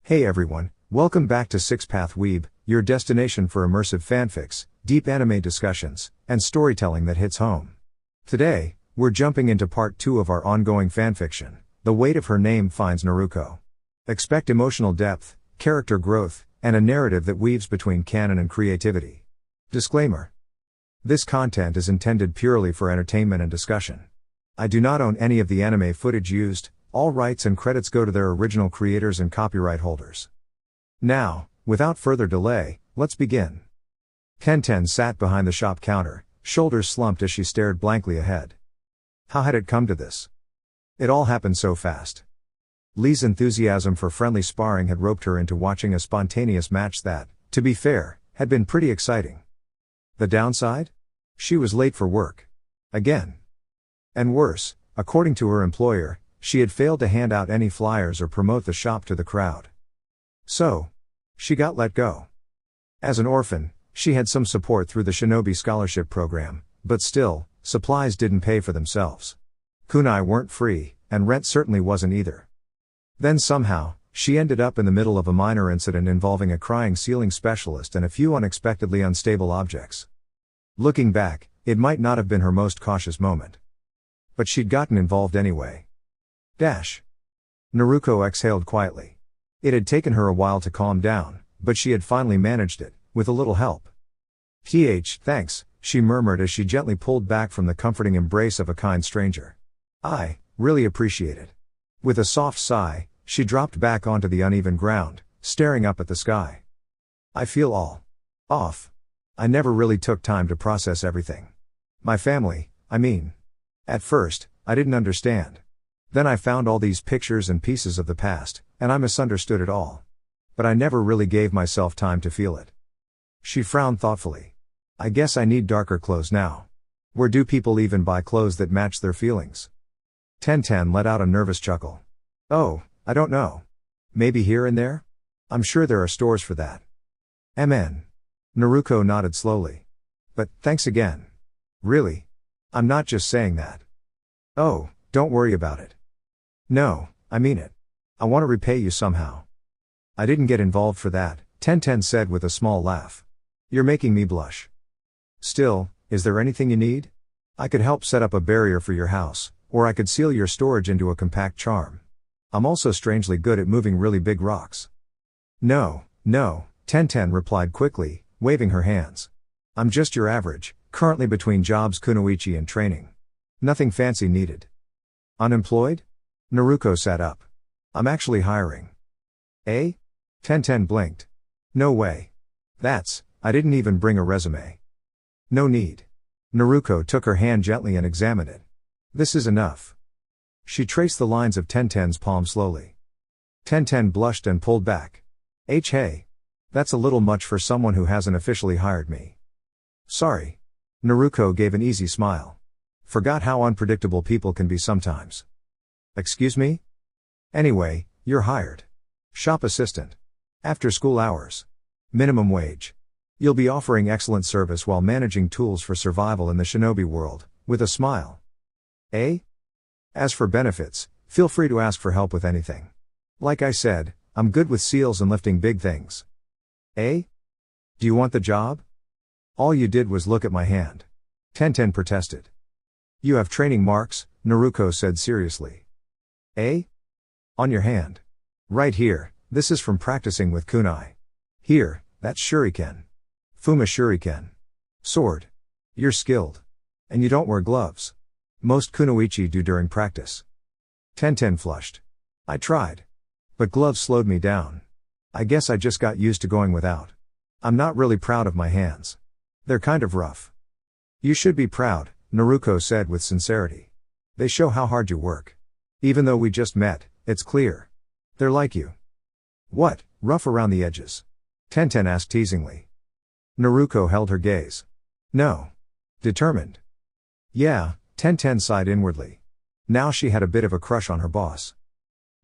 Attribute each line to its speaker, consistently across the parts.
Speaker 1: Hey everyone, welcome back to Six Path Weeb, your destination for immersive fanfics, deep anime discussions, and storytelling that hits home. Today, we're jumping into part 2 of our ongoing fanfiction, The Weight of Her Name Finds Naruko. Expect emotional depth, character growth, and a narrative that weaves between canon and creativity. Disclaimer. This content is intended purely for entertainment and discussion. I do not own any of the anime footage used. All rights and credits go to their original creators and copyright holders. Now, without further delay, let's begin. Ten sat behind the shop counter, shoulders slumped as she stared blankly ahead. How had it come to this? It all happened so fast. Lee's enthusiasm for friendly sparring had roped her into watching a spontaneous match that, to be fair, had been pretty exciting. The downside? She was late for work. Again. And worse, according to her employer, she had failed to hand out any flyers or promote the shop to the crowd. So, she got let go. As an orphan, she had some support through the Shinobi Scholarship Program, but still, supplies didn't pay for themselves. Kunai weren't free, and rent certainly wasn't either. Then somehow, she ended up in the middle of a minor incident involving a crying ceiling specialist and a few unexpectedly unstable objects. Looking back, it might not have been her most cautious moment. But she'd gotten involved anyway. Naruko exhaled quietly. It had taken her a while to calm down, but she had finally managed it, with a little help. Thanks, she murmured as she gently pulled back from the comforting embrace of a kind stranger. I really appreciate it. With a soft sigh, she dropped back onto the uneven ground, staring up at the sky. I feel all off. I never really took time to process everything. My family, I mean. At first, I didn't understand. Then I found all these pictures and pieces of the past, and I misunderstood it all. But I never really gave myself time to feel it. She frowned thoughtfully. I guess I need darker clothes now. Where do people even buy clothes that match their feelings? Ten let out a nervous chuckle. Oh, I don't know. Maybe here and there? I'm sure there are stores for that. MN. Naruko nodded slowly. But, thanks again. Really? I'm not just saying that. Oh, don't worry about it. No, I mean it. I want to repay you somehow. I didn't get involved for that, Ten said with a small laugh. You're making me blush. Still, is there anything you need? I could help set up a barrier for your house, or I could seal your storage into a compact charm. I'm also strangely good at moving really big rocks. No, Ten replied quickly, waving her hands. I'm just your average, currently between jobs, kunoichi and training. Nothing fancy needed. Unemployed? Naruko sat up. I'm actually hiring. Eh? Ten blinked. No way. I didn't even bring a resume. No need. Naruko took her hand gently and examined it. This is enough. She traced the lines of Ten's palm slowly. Ten blushed and pulled back. Hey. That's a little much for someone who hasn't officially hired me. Sorry. Naruko gave an easy smile. Forgot how unpredictable people can be sometimes. Excuse me? Anyway, you're hired. Shop assistant. After school hours. Minimum wage. You'll be offering excellent service while managing tools for survival in the shinobi world, with a smile. Eh? As for benefits, feel free to ask for help with anything. Like I said, I'm good with seals and lifting big things. Eh? Do you want the job? All you did was look at my hand. Ten protested. You have training marks, Naruko said seriously. Eh? On your hand. Right here, this is from practicing with kunai. Here, that's shuriken. Fuma shuriken. Sword. You're skilled. And you don't wear gloves. Most kunoichi do during practice. Ten flushed. I tried. But gloves slowed me down. I guess I just got used to going without. I'm not really proud of my hands. They're kind of rough. You should be proud, Naruko said with sincerity. They show how hard you work. Even though we just met, it's clear. They're like you. What, rough around the edges? Ten asked teasingly. Naruko held her gaze. No. Determined. Yeah, Ten sighed inwardly. Now she had a bit of a crush on her boss.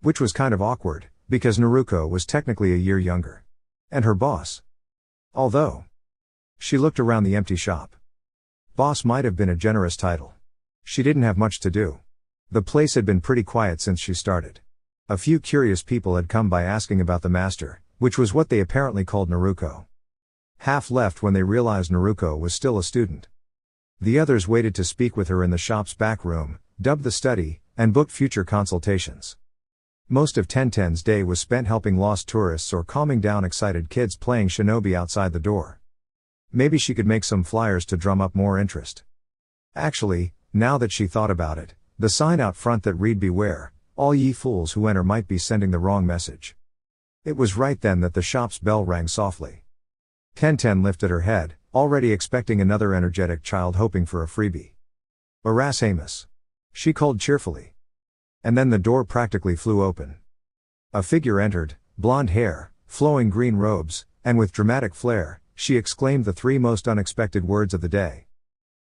Speaker 1: Which was kind of awkward, because Naruko was technically a year younger. And her boss. Although. She looked around the empty shop. Boss might have been a generous title. She didn't have much to do. The place had been pretty quiet since she started. A few curious people had come by asking about the master, which was what they apparently called Naruko. Half left when they realized Naruko was still a student. The others waited to speak with her in the shop's back room, dubbed the study, and booked future consultations. Most of Tenten's day was spent helping lost tourists or calming down excited kids playing shinobi outside the door. Maybe she could make some flyers to drum up more interest. Actually, now that she thought about it, the sign out front that read "Beware, all ye fools who enter" might be sending the wrong message. It was right then that the shop's bell rang softly. Tenten lifted her head, already expecting another energetic child hoping for a freebie. "Erasmus," she called cheerfully. And then the door practically flew open. A figure entered, blonde hair, flowing green robes, and with dramatic flair, she exclaimed the three most unexpected words of the day.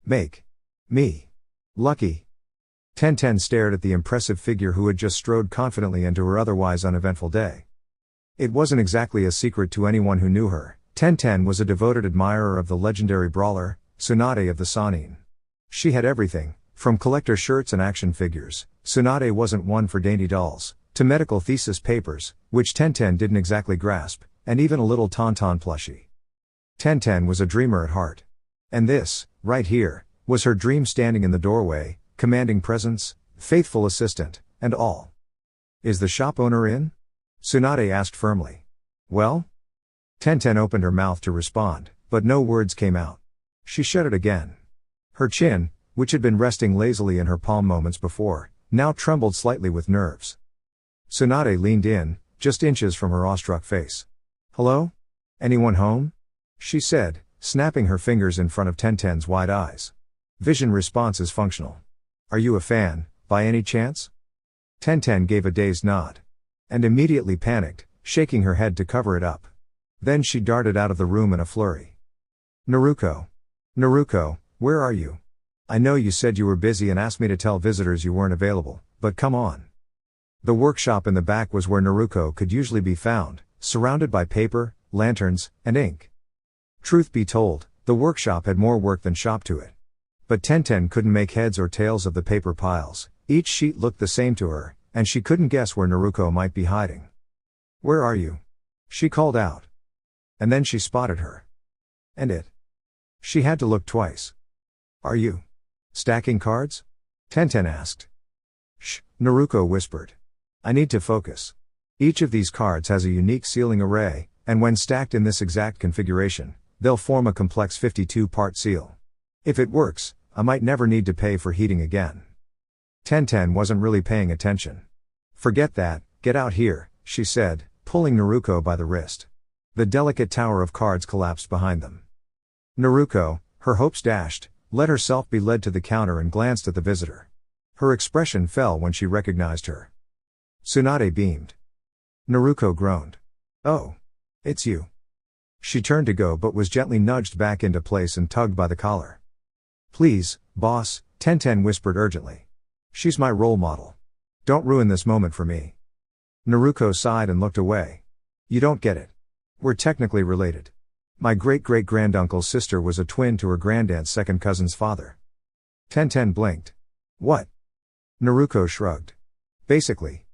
Speaker 1: "Make me lucky." Tenten stared at the impressive figure who had just strode confidently into her otherwise uneventful day. It wasn't exactly a secret to anyone who knew her. Tenten was a devoted admirer of the legendary brawler, Tsunade of the Sannin. She had everything, from collector shirts and action figures. Tsunade wasn't one for dainty dolls, to medical thesis papers, which Tenten didn't exactly grasp, and even a little Tauntaun plushie. Tenten was a dreamer at heart. And this, right here, was her dream, standing in the doorway, commanding presence, faithful assistant, and all. "Is the shop owner in?" Tsunade asked firmly. "Well?" Tenten opened her mouth to respond, but no words came out. She shut it again. Her chin, which had been resting lazily in her palm moments before, now trembled slightly with nerves. Tsunade leaned in, just inches from her awestruck face. "Hello? Anyone home?" she said, snapping her fingers in front of Tenten's wide eyes. Vision response is functional. "Are you a fan, by any chance?" Tenten gave a dazed nod. And immediately panicked, shaking her head to cover it up. Then she darted out of the room in a flurry. "Naruko. Naruko, where are you? I know you said you were busy and asked me to tell visitors you weren't available, but come on." The workshop in the back was where Naruko could usually be found, surrounded by paper, lanterns, and ink. Truth be told, the workshop had more work than shop to it. But Tenten couldn't make heads or tails of the paper piles. Each sheet looked the same to her, and she couldn't guess where Naruko might be hiding. "Where are you?" she called out. And then she spotted her. And it. She had to look twice. "Are you stacking cards?" Tenten asked. "Shh," Naruko whispered. "I need to focus. Each of these cards has a unique sealing array, and when stacked in this exact configuration, they'll form a complex 52-part seal. If it works, I might never need to pay for heating again." Tenten wasn't really paying attention. "Forget that, get out here," she said, pulling Naruko by the wrist. The delicate tower of cards collapsed behind them. Naruko, her hopes dashed, let herself be led to the counter and glanced at the visitor. Her expression fell when she recognized her. Tsunade beamed. Naruko groaned. "Oh. It's you." She turned to go but was gently nudged back into place and tugged by the collar. "Please, boss," Tenten whispered urgently. "She's my role model. Don't ruin this moment for me." Naruko sighed and looked away. "You don't get it. We're technically related. My great-great-granduncle's sister was a twin to her grandaunt's second cousin's father." Tenten blinked. "What?" Naruko shrugged. "Basically.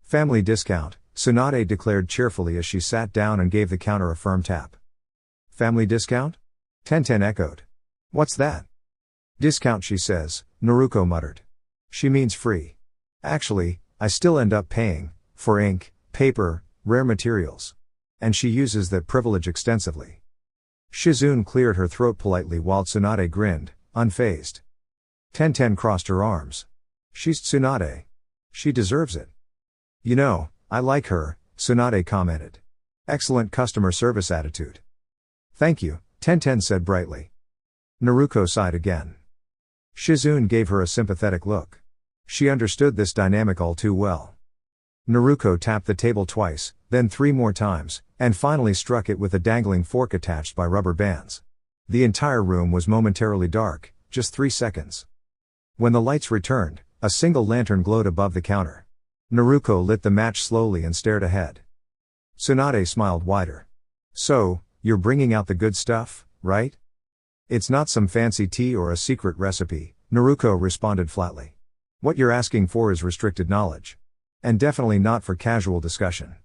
Speaker 1: Family discount," Tsunade declared cheerfully as she sat down and gave the counter a firm tap. "Family discount?" Tenten echoed. "What's that?" "Discount, she says," Naruko muttered. "She means free. Actually, I still end up paying, for ink, paper, rare materials. And she uses that privilege extensively." Shizune cleared her throat politely while Tsunade grinned, unfazed. Tenten crossed her arms. "She's Tsunade. She deserves it." "You know, I like her," Tsunade commented. "Excellent customer service attitude." "Thank you," Tenten said brightly. Naruko sighed again. Shizune gave her a sympathetic look. She understood this dynamic all too well. Naruko tapped the table twice, then 3 more times, and finally struck it with a dangling fork attached by rubber bands. The entire room was momentarily dark, just 3 seconds. When the lights returned, a single lantern glowed above the counter. Naruko lit the match slowly and stared ahead. Tsunade smiled wider. "So, you're bringing out the good stuff, right?" "It's not some fancy tea or a secret recipe," Naruko responded flatly. "What you're asking for is restricted knowledge." And definitely not for casual discussion.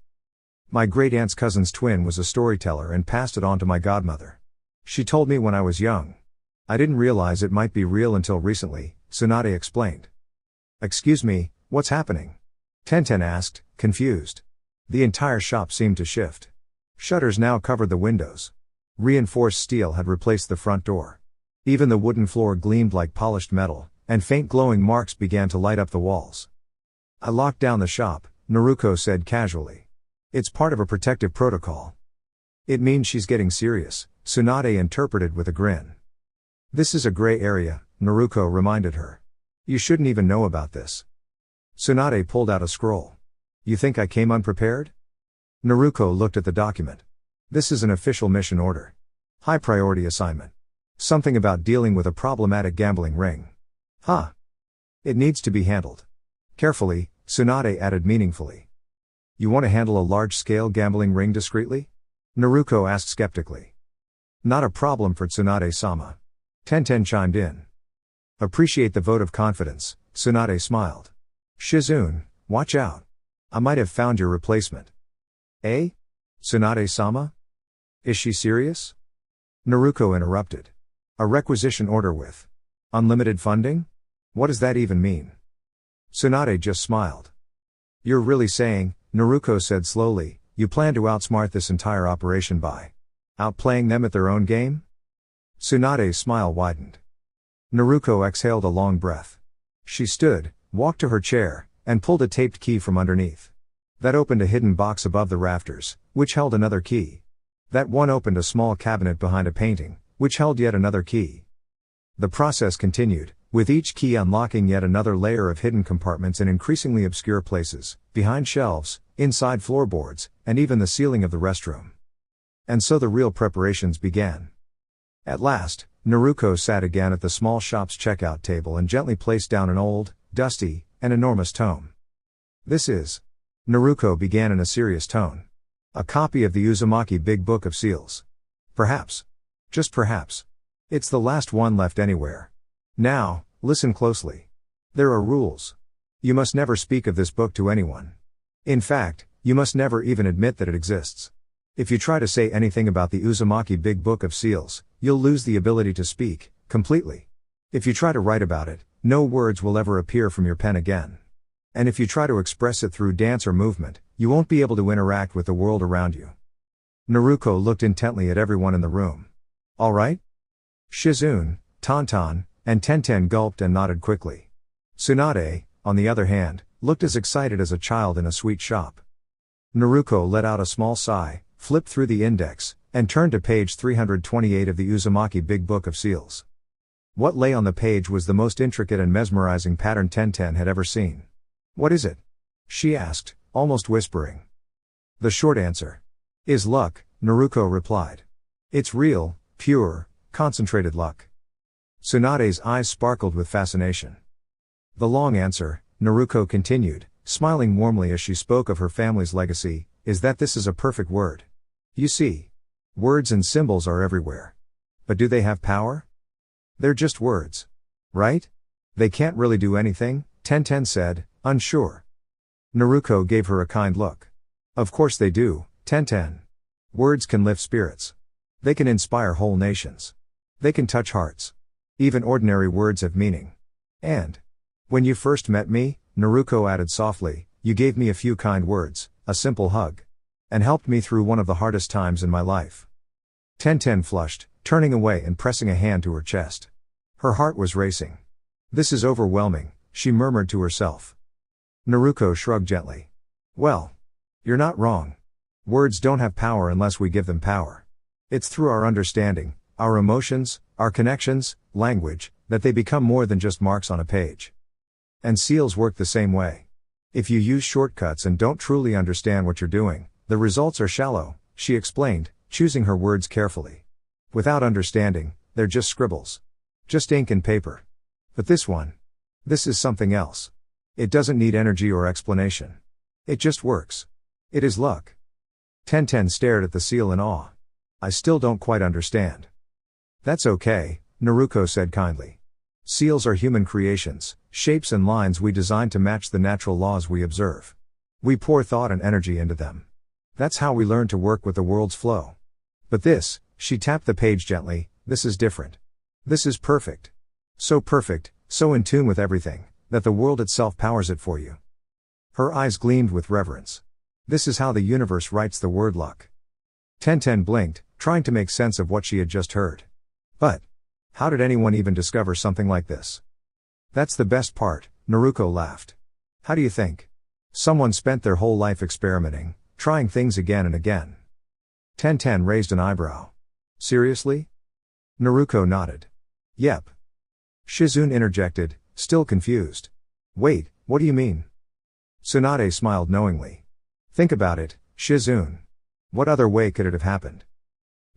Speaker 1: My great-aunt's cousin's twin was a storyteller and passed it on to my godmother. She told me when I was young. I didn't realize it might be real until recently, Tsunade explained. Excuse me, what's happening? Tenten asked, confused. The entire shop seemed to shift. Shutters now covered the windows. Reinforced steel had replaced the front door. Even the wooden floor gleamed like polished metal, and faint glowing marks began to light up the walls. I locked down the shop, Naruko said casually. It's part of a protective protocol. It means she's getting serious, Tsunade interpreted with a grin. This is a gray area, Naruko reminded her. You shouldn't even know about this. Tsunade pulled out a scroll. You think I came unprepared? Naruko looked at the document. This is an official mission order. High priority assignment. Something about dealing with a problematic gambling ring. Huh. It needs to be handled. Carefully, Tsunade added meaningfully. You want to handle a large-scale gambling ring discreetly? Naruko asked skeptically. Not a problem for Tsunade-sama. Tenten chimed in. Appreciate the vote of confidence, Tsunade smiled. Shizune, watch out. I might have found your replacement. Eh? Tsunade-sama? Is she serious? Naruko interrupted. A requisition order with unlimited funding? What does that even mean? Tsunade just smiled. You're really saying, Naruko said slowly, you plan to outsmart this entire operation by outplaying them at their own game? Tsunade's smile widened. Naruko exhaled a long breath. She stood, walked to her chair, and pulled a taped key from underneath. That opened a hidden box above the rafters, which held another key. That one opened a small cabinet behind a painting, which held yet another key. The process continued, with each key unlocking yet another layer of hidden compartments in increasingly obscure places, behind shelves, inside floorboards, and even the ceiling of the restroom. And so the real preparations began. At last, Naruko sat again at the small shop's checkout table and gently placed down an old, dusty, and enormous tome. This is. Naruko began in a serious tone. A copy of the Uzumaki Big Book of Seals. Perhaps. Just perhaps. It's the last one left anywhere. Now, listen closely. There are rules. You must never speak of this book to anyone. In fact, you must never even admit that it exists. If you try to say anything about the Uzumaki Big Book of Seals, you'll lose the ability to speak, completely. If you try to write about it, no words will ever appear from your pen again. And if you try to express it through dance or movement, you won't be able to interact with the world around you. Naruko looked intently at everyone in the room. All right? Shizune, Tantan, and Tenten gulped and nodded quickly. Tsunade, on the other hand, looked as excited as a child in a sweet shop. Naruko let out a small sigh, flipped through the index, and turned to page 328 of the Uzumaki Big Book of Seals. What lay on the page was the most intricate and mesmerizing pattern Tenten had ever seen. What is it? She asked, almost whispering. The short answer is luck, Naruko replied. It's real, pure, concentrated luck. Tsunade's eyes sparkled with fascination. The long answer, Naruko continued, smiling warmly as she spoke of her family's legacy, is that this is a perfect word. You see, words and symbols are everywhere. But do they have power? They're just words. Right? They can't really do anything, Tenten said, unsure. Naruko gave her a kind look. Of course they do, Tenten. Words can lift spirits. They can inspire whole nations. They can touch hearts. Even ordinary words have meaning. And when you first met me, Naruko added softly, you gave me a few kind words, a simple hug. And helped me through one of the hardest times in my life. Tenten flushed, turning away and pressing a hand to her chest. Her heart was racing. This is overwhelming, she murmured to herself. Naruko shrugged gently. Well, you're not wrong. Words don't have power unless we give them power. It's through our understanding, our emotions, our connections, language, that they become more than just marks on a page. And seals work the same way. If you use shortcuts and don't truly understand what you're doing, the results are shallow, she explained, choosing her words carefully. Without understanding, they're just scribbles. Just ink and paper. But this one. This is something else. It doesn't need energy or explanation. It just works. It is luck. Tenten stared at the seal in awe. I still don't quite understand. That's okay, Naruko said kindly. Seals are human creations, shapes and lines we design to match the natural laws we observe. We pour thought and energy into them. That's how we learn to work with the world's flow. But this, she tapped the page gently, this is different. This is perfect. So perfect, so in tune with everything, that the world itself powers it for you. Her eyes gleamed with reverence. This is how the universe writes the word luck. Tenten blinked, trying to make sense of what she had just heard. But how did anyone even discover something like this? That's the best part, Naruko laughed. How do you think? Someone spent their whole life experimenting, trying things again and again. Tenten raised an eyebrow. Seriously? Naruko nodded. Yep. Shizune interjected, still confused. Wait, what do you mean? Tsunade smiled knowingly. Think about it, Shizune. What other way could it have happened?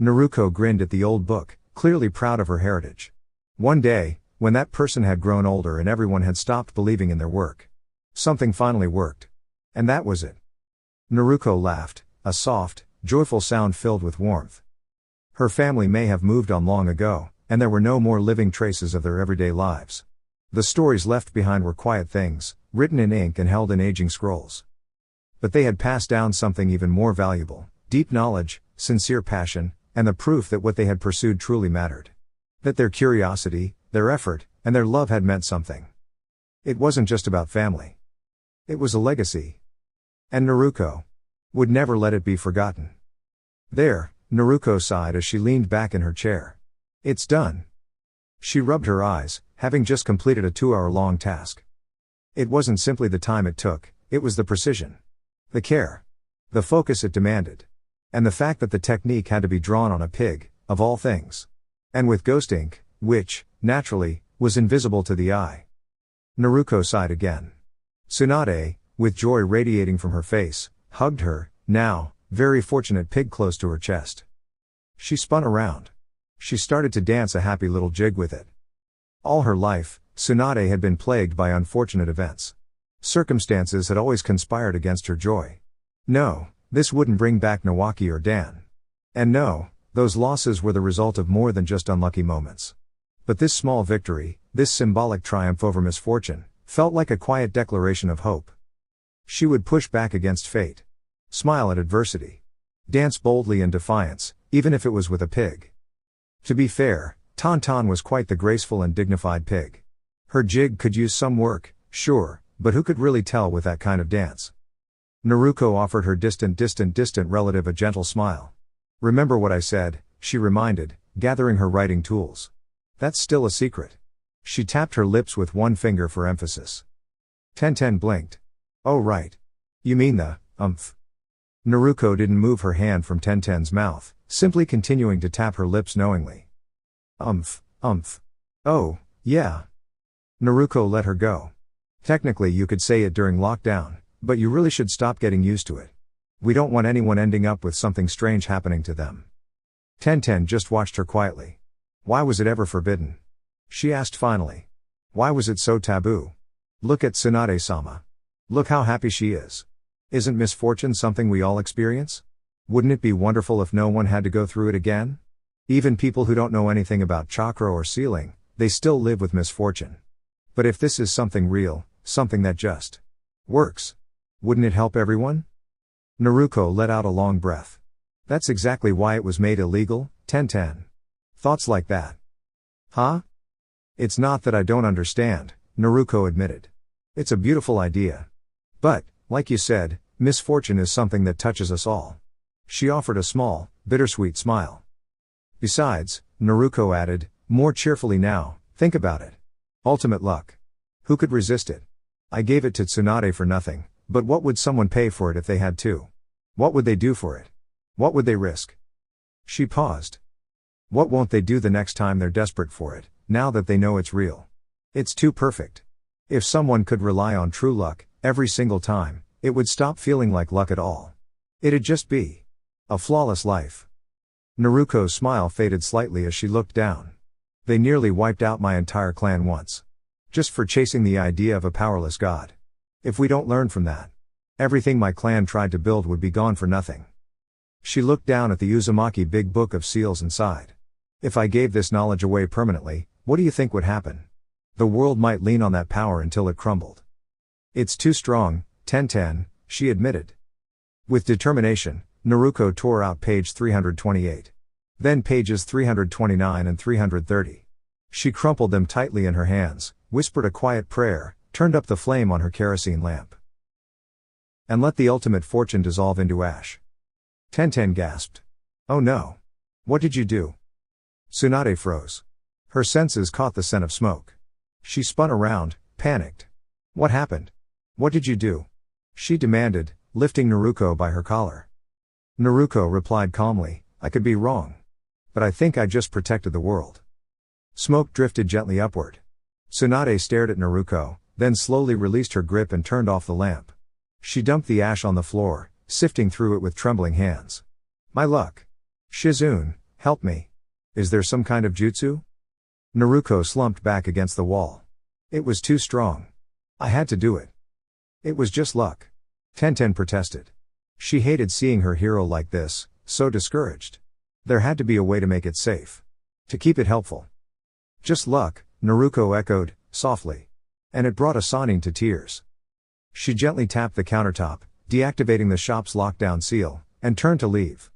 Speaker 1: Naruko grinned at the old book, clearly proud of her heritage. One day, when that person had grown older and everyone had stopped believing in their work, something finally worked. And that was it. Naruko laughed, a soft, joyful sound filled with warmth. Her family may have moved on long ago, and there were no more living traces of their everyday lives. The stories left behind were quiet things, written in ink and held in aging scrolls. But they had passed down something even more valuable, deep knowledge, sincere passion, and the proof that what they had pursued truly mattered. That their curiosity, their effort, and their love had meant something. It wasn't just about family. It was a legacy. And Naruko would never let it be forgotten. There, Naruko sighed as she leaned back in her chair. It's done. She rubbed her eyes, having just completed a 2-hour-long task. It wasn't simply the time it took, it was the precision. The care. The focus it demanded. And the fact that the technique had to be drawn on a pig, of all things. And with ghost ink, which, naturally, was invisible to the eye. Naruko sighed again. Tsunade, with joy radiating from her face, hugged her, now, very fortunate pig close to her chest. She spun around. She started to dance a happy little jig with it. All her life, Tsunade had been plagued by unfortunate events. Circumstances had always conspired against her joy. No, this wouldn't bring back Nawaki or Dan. And no, those losses were the result of more than just unlucky moments. But this small victory, this symbolic triumph over misfortune, felt like a quiet declaration of hope. She would push back against fate. Smile at adversity. Dance boldly in defiance, even if it was with a pig. To be fair, Tauntaun was quite the graceful and dignified pig. Her jig could use some work, sure, but who could really tell with that kind of dance? Naruko offered her distant relative a gentle smile. Remember what I said, she reminded, gathering her writing tools. That's still a secret. She tapped her lips with one finger for emphasis. Tenten blinked. Oh right. You mean the, Naruko didn't move her hand from Tenten's mouth, simply continuing to tap her lips knowingly. Oh, yeah. Naruko let her go. Technically you could say it during lockdown, but you really should stop getting used to it. We don't want anyone ending up with something strange happening to them. Tenten just watched her quietly. Why was it ever forbidden? She asked finally. Why was it so taboo? Look at Tsunade-sama. Look how happy she is. Isn't misfortune something we all experience? Wouldn't it be wonderful if no one had to go through it again? Even people who don't know anything about chakra or sealing, they still live with misfortune. But if this is something real, something that just works, wouldn't it help everyone? Naruko let out a long breath. That's exactly why it was made illegal, Tenten. Thoughts like that. Huh? It's not that I don't understand, Naruko admitted. It's a beautiful idea. But, like you said, misfortune is something that touches us all. She offered a small, bittersweet smile. Besides, Naruko added, more cheerfully now, think about it. Ultimate luck. Who could resist it? I gave it to Tsunade for nothing, but what would someone pay for it if they had to? What would they do for it? What would they risk? She paused. What won't they do the next time they're desperate for it, now that they know it's real? It's too perfect. If someone could rely on true luck, every single time, it would stop feeling like luck at all. It'd just be a flawless life. Naruko's smile faded slightly as she looked down. They nearly wiped out my entire clan once. Just for chasing the idea of a powerless god. If we don't learn from that, everything my clan tried to build would be gone for nothing. She looked down at the Uzumaki Big Book of Seals and sighed. If I gave this knowledge away permanently, what do you think would happen? The world might lean on that power until it crumbled. It's too strong, Tenten, she admitted. With determination, Naruko tore out page 328. Then pages 329 and 330. She crumpled them tightly in her hands, whispered a quiet prayer, turned up the flame on her kerosene lamp, and let the ultimate fortune dissolve into ash. Tenten gasped. Oh no. What did you do? Tsunade froze. Her senses caught the scent of smoke. She spun around, panicked. What happened? What did you do? She demanded, lifting Naruko by her collar. Naruko replied calmly, I could be wrong. But I think I just protected the world. Smoke drifted gently upward. Tsunade stared at Naruko, then slowly released her grip and turned off the lamp. She dumped the ash on the floor, sifting through it with trembling hands. My luck. Shizune, help me. Is there some kind of jutsu? Naruko slumped back against the wall. It was too strong. I had to do it. It was just luck. Tenten protested. She hated seeing her hero like this, so discouraged. There had to be a way to make it safe. To keep it helpful. Just luck, Naruko echoed, softly. And it brought Asane to tears. She gently tapped the countertop, deactivating the shop's lockdown seal, and turned to leave.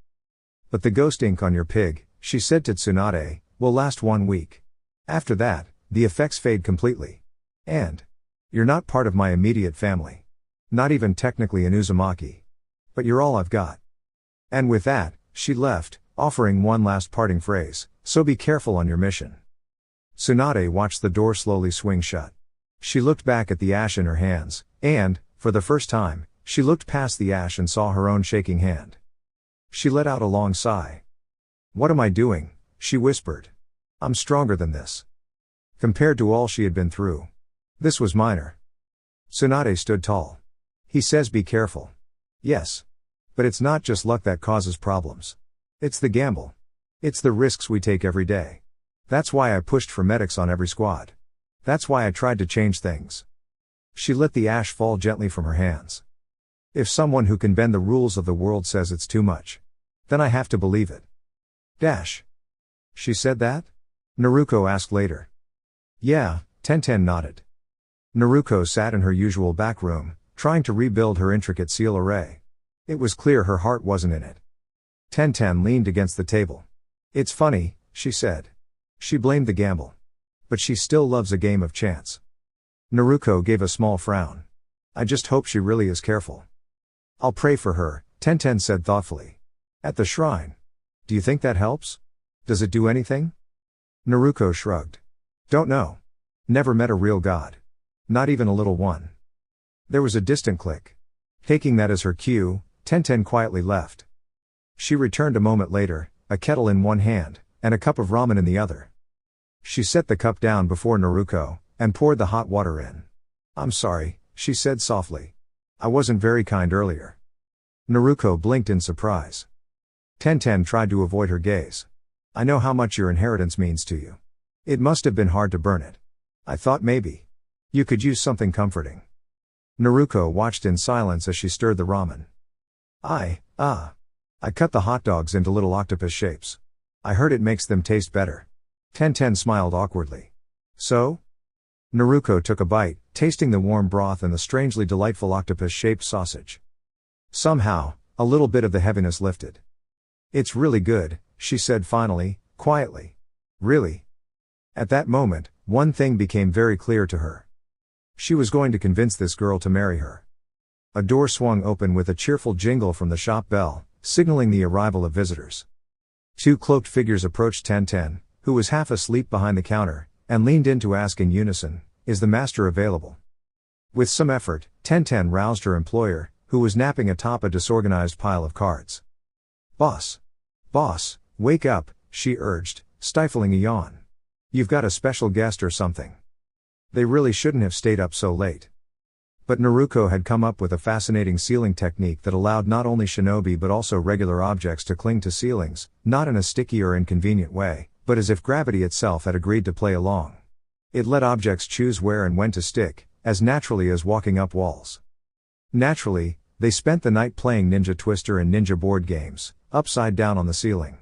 Speaker 1: But the ghost ink on your pig, she said to Tsunade, will last 1 week. After that, the effects fade completely. And you're not part of my immediate family. Not even technically an Uzumaki. But you're all I've got. And with that, she left, offering one last parting phrase, so be careful on your mission. Tsunade watched the door slowly swing shut. She looked back at the ash in her hands, and, for the first time, she looked past the ash and saw her own shaking hand. She let out a long sigh. What am I doing? She whispered. I'm stronger than this. Compared to all she had been through. This was minor. Tsunade stood tall. He says be careful. Yes. But it's not just luck that causes problems. It's the gamble. It's the risks we take every day. That's why I pushed for medics on every squad. That's why I tried to change things. She let the ash fall gently from her hands. If someone who can bend the rules of the world says it's too much, then I have to believe it. Dash. She said that? Naruko asked later. Yeah, Tenten nodded. Naruko sat in her usual back room, trying to rebuild her intricate seal array. It was clear her heart wasn't in it. Tenten leaned against the table. It's funny, she said. She blamed the gamble. But she still loves a game of chance. Naruko gave a small frown. I just hope she really is careful. I'll pray for her, Tenten said thoughtfully. At the shrine. Do you think that helps? Does it do anything? Naruko shrugged. Don't know. Never met a real god. Not even a little one. There was a distant click. Taking that as her cue, Tenten quietly left. She returned a moment later, a kettle in one hand, and a cup of ramen in the other. She set the cup down before Naruko, and poured the hot water in. I'm sorry, she said softly. I wasn't very kind earlier. Naruko blinked in surprise. Tenten tried to avoid her gaze. I know how much your inheritance means to you. It must have been hard to burn it. I thought maybe you could use something comforting. Naruko watched in silence as she stirred the ramen. I cut the hot dogs into little octopus shapes. I heard it makes them taste better. Tenten smiled awkwardly. So? Naruko took a bite, tasting the warm broth and the strangely delightful octopus-shaped sausage. Somehow, a little bit of the heaviness lifted. It's really good, she said finally, quietly. Really? At that moment, one thing became very clear to her. She was going to convince this girl to marry her. A door swung open with a cheerful jingle from the shop bell, signaling the arrival of visitors. Two cloaked figures approached Tenten, who was half asleep behind the counter, and leaned in to ask in unison, is the master available? With some effort, Tenten roused her employer, who was napping atop a disorganized pile of cards. Boss, wake up, she urged, stifling a yawn. You've got a special guest or something. They really shouldn't have stayed up so late. But Naruko had come up with a fascinating sealing technique that allowed not only shinobi but also regular objects to cling to ceilings, not in a sticky or inconvenient way, but as if gravity itself had agreed to play along. It let objects choose where and when to stick, as naturally as walking up walls. Naturally, they spent the night playing Ninja Twister and Ninja board games, upside down on the ceiling.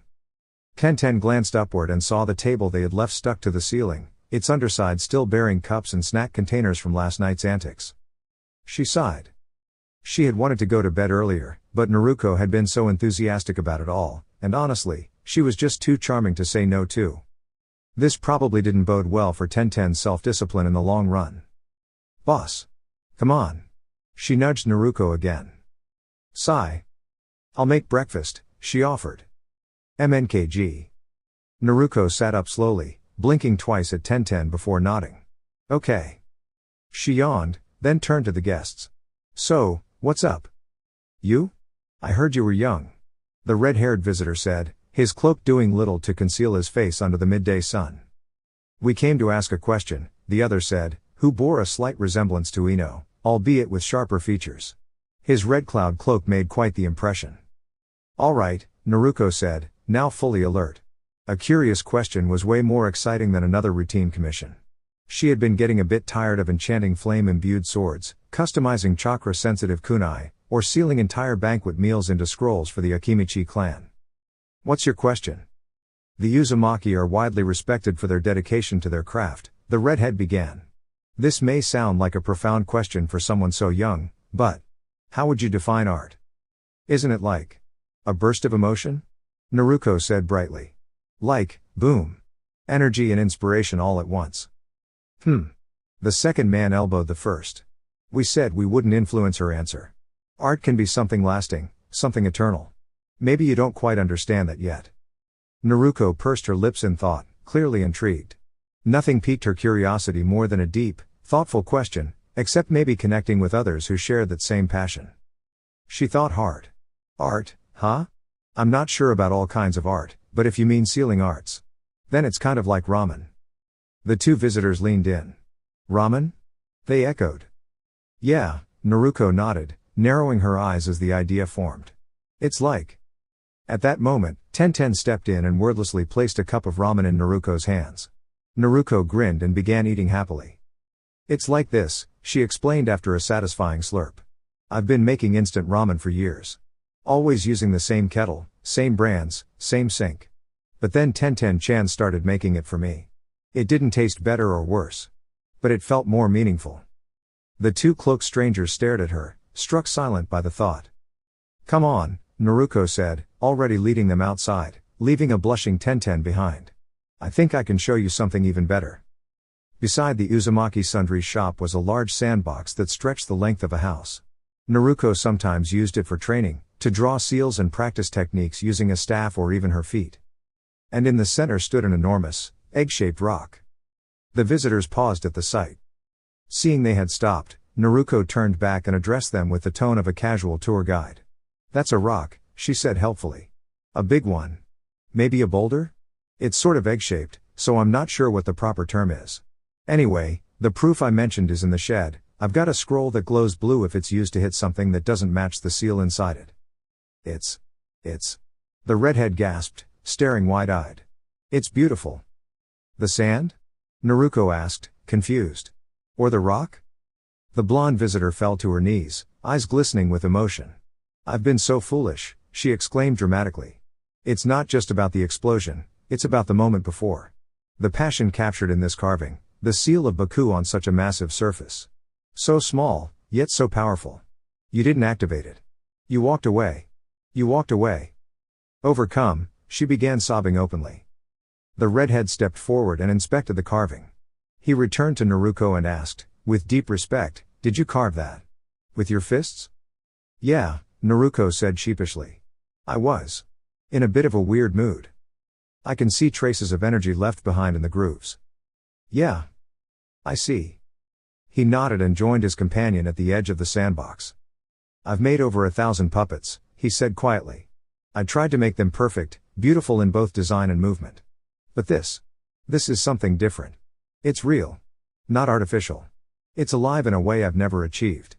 Speaker 1: Tenten glanced upward and saw the table they had left stuck to the ceiling, its underside still bearing cups and snack containers from last night's antics. She sighed. She had wanted to go to bed earlier, but Naruko had been so enthusiastic about it all, and honestly, she was just too charming to say no to. This probably didn't bode well for Tenten's self-discipline in the long run. Boss. Come on. She nudged Naruko again. Sigh. I'll make breakfast, she offered. MNKG. Naruko sat up slowly, blinking twice at Tenten before nodding. Okay. She yawned, then turned to the guests. So, what's up? You? I heard you were young. The red-haired visitor said, his cloak doing little to conceal his face under the midday sun. We came to ask a question, the other said, who bore a slight resemblance to Ino, albeit with sharper features. His red cloud cloak made quite the impression. All right, Naruko said, now fully alert. A curious question was way more exciting than another routine commission. She had been getting a bit tired of enchanting flame-imbued swords, customizing chakra-sensitive kunai, or sealing entire banquet meals into scrolls for the Akimichi clan. What's your question? The Uzumaki are widely respected for their dedication to their craft, the redhead began. This may sound like a profound question for someone so young, but how would you define art? Isn't it like a burst of emotion? Naruko said brightly. Like, boom. Energy and inspiration all at once. The second man elbowed the first. We said we wouldn't influence her answer. Art can be something lasting, something eternal. Maybe you don't quite understand that yet. Naruko pursed her lips in thought, clearly intrigued. Nothing piqued her curiosity more than a deep, thoughtful question, except maybe connecting with others who shared that same passion. She thought hard. Art, huh? I'm not sure about all kinds of art, but if you mean sealing arts, then it's kind of like ramen. The two visitors leaned in. Ramen? They echoed. Yeah, Naruko nodded, narrowing her eyes as the idea formed. It's like. At that moment, Tenten stepped in and wordlessly placed a cup of ramen in Naruko's hands. Naruko grinned and began eating happily. It's like this, she explained after a satisfying slurp. I've been making instant ramen for years. Always using the same kettle, same brands, same sink. But then Tenten-chan started making it for me. It didn't taste better or worse. But it felt more meaningful. The two cloaked strangers stared at her, struck silent by the thought. Come on, Naruko said, already leading them outside, leaving a blushing Tenten behind. I think I can show you something even better. Beside the Uzumaki Sundry shop was a large sandbox that stretched the length of a house. Naruko sometimes used it for training, to draw seals and practice techniques using a staff or even her feet. And in the center stood an enormous, egg-shaped rock. The visitors paused at the sight. Seeing they had stopped, Naruko turned back and addressed them with the tone of a casual tour guide. That's a rock, she said helpfully. A big one. Maybe a boulder? It's sort of egg-shaped, so I'm not sure what the proper term is. Anyway, the proof I mentioned is in the shed. I've got a scroll that glows blue if it's used to hit something that doesn't match the seal inside it. It's. The redhead gasped, staring wide-eyed. It's beautiful. The sand? Naruko asked, confused. Or the rock? The blonde visitor fell to her knees, eyes glistening with emotion. I've been so foolish, she exclaimed dramatically. It's not just about the explosion, it's about the moment before. The passion captured in this carving, the seal of Baku on such a massive surface. So small, yet so powerful. You didn't activate it. You walked away. You walked away. Overcome, she began sobbing openly. The redhead stepped forward and inspected the carving. He returned to Naruko and asked, with deep respect, did you carve that? With your fists? Yeah, Naruko said sheepishly. I was. In a bit of a weird mood. I can see traces of energy left behind in the grooves. Yeah. I see. He nodded and joined his companion at the edge of the sandbox. I've made over 1,000 puppets, he said quietly. I tried to make them perfect, beautiful in both design and movement. But this is something different. It's real. Not artificial. It's alive in a way I've never achieved.